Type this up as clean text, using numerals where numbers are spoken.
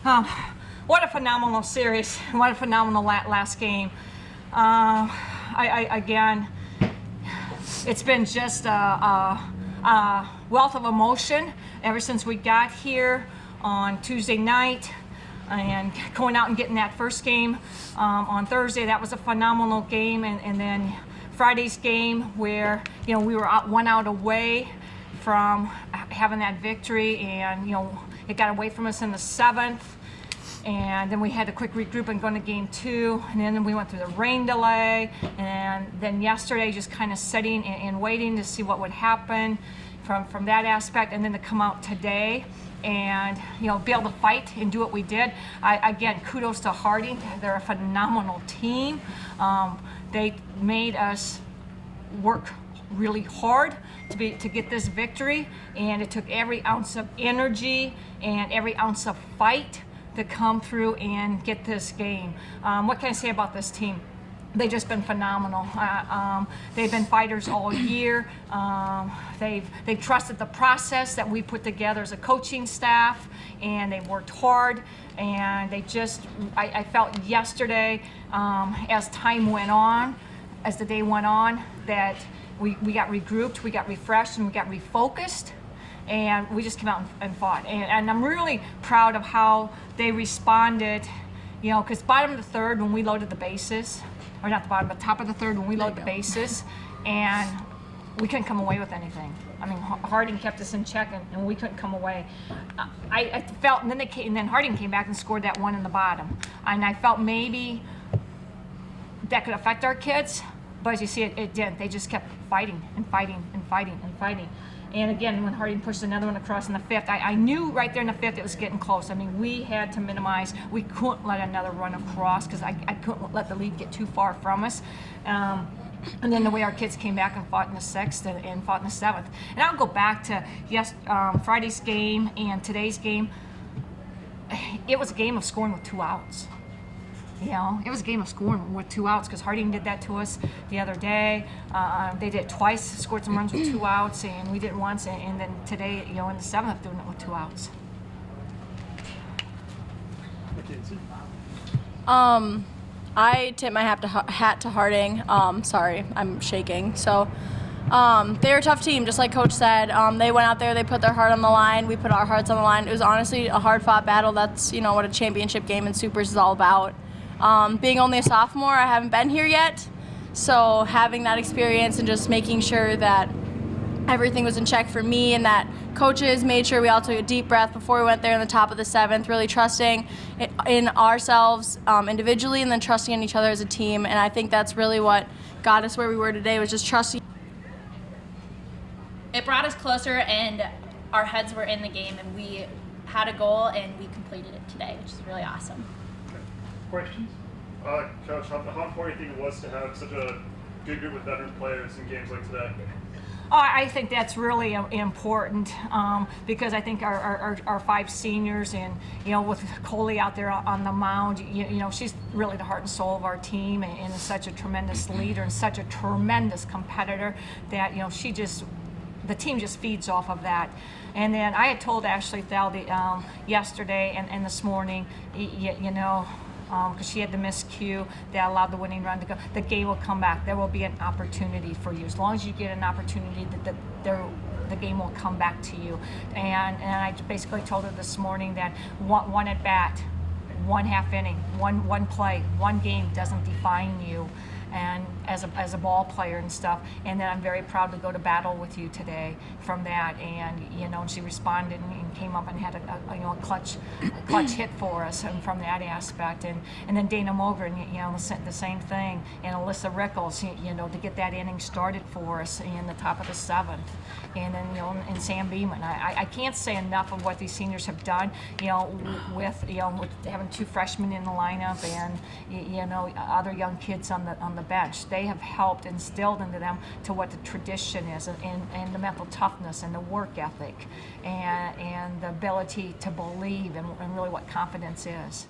Um, what a phenomenal series. What a phenomenal last game. Again, it's been just a wealth of emotion ever since we got here on Tuesday night and going out and getting that first game on Thursday. That was a phenomenal game. And then Friday's game where, we were one out away from having that victory, and, it got away from us in the 7th. And then we had a quick regroup and go into game 2, and then we went through the rain delay, and then yesterday just kind of sitting and waiting to see what would happen from that aspect, and then to come out today and be able to fight and do what we did. Again, kudos to Harding. They're a phenomenal team. They made us work really hard to get this victory, and it took every ounce of energy and every ounce of fight to come through and get this game. What can I say about this team? They've just been phenomenal. They've been fighters all year. They've trusted the process that we put together as a coaching staff, and they worked hard. And they just, I felt yesterday, as time went on, as the day went on, that we got regrouped, we got refreshed, and we got refocused. And we just came out and fought. And I'm really proud of how they responded, because bottom of the third when we loaded the bases, or not the bottom, but top of the third when we loaded the bases, and we couldn't come away with anything. I mean, Harding kept us in check, and we couldn't come away. I felt, and then Harding came back and scored that one in the bottom. And I felt maybe that could affect our kids, but as you see, it didn't. They just kept fighting and fighting and fighting and fighting. And again, when Harding pushed another one across in the 5th, I knew right there in the 5th it was getting close. I mean, we had to minimize. We couldn't let another run across because I couldn't let the lead get too far from us. And then the way our kids came back and fought in the 6th and fought in the 7th. And I'll go back to Friday's game and today's game. It was a game of scoring with 2 outs. It was a game of scoring with 2 outs because Harding did that to us the other day. They did it twice, scored some runs with 2 outs, and we did it once. And then today, in the 7th, doing it with 2 outs. I tip my hat to Harding. Sorry, I'm shaking. So they're a tough team, just like Coach said. They went out there, they put their heart on the line. We put our hearts on the line. It was honestly a hard-fought battle. That's, what a championship game in Supers is all about. Being only a sophomore, I haven't been here yet, so having that experience and just making sure that everything was in check for me and that coaches made sure we all took a deep breath before we went there in the top of the 7th, really trusting in ourselves individually and then trusting in each other as a team. And I think that's really what got us where we were today, was just trusting. It brought us closer, and our heads were in the game, and we had a goal, and we completed it today, which is really awesome. Questions? Coach, how important do you think it was to have such a good group of veteran players in games like today? I think that's really important because I think our 5 seniors and, with Coley out there on the mound, she's really the heart and soul of our team and is such a tremendous leader and such a tremendous competitor that, the team just feeds off of that. And then I had told Ashley Thaldy yesterday and this morning, because she had the miscue that allowed the winning run to go. The game will come back. There will be an opportunity for you. As long as you get an opportunity, the game will come back to you. And I basically told her this morning that one at bat, 1 half inning, one play, one game doesn't define you. And as a ball player and stuff, and then I'm very proud to go to battle with you today from that. And she responded and came up and had a clutch hit for us, and from that aspect. And then Dana Mogren, the same thing, and Alyssa Rickles, to get that inning started for us in the top of the 7th. And then and Sam Beeman. I can't say enough of what these seniors have done. With having 2 freshmen in the lineup and other young kids on the bench. They have helped instilled into them to what the tradition is and the mental toughness and the work ethic and the ability to believe and really what confidence is.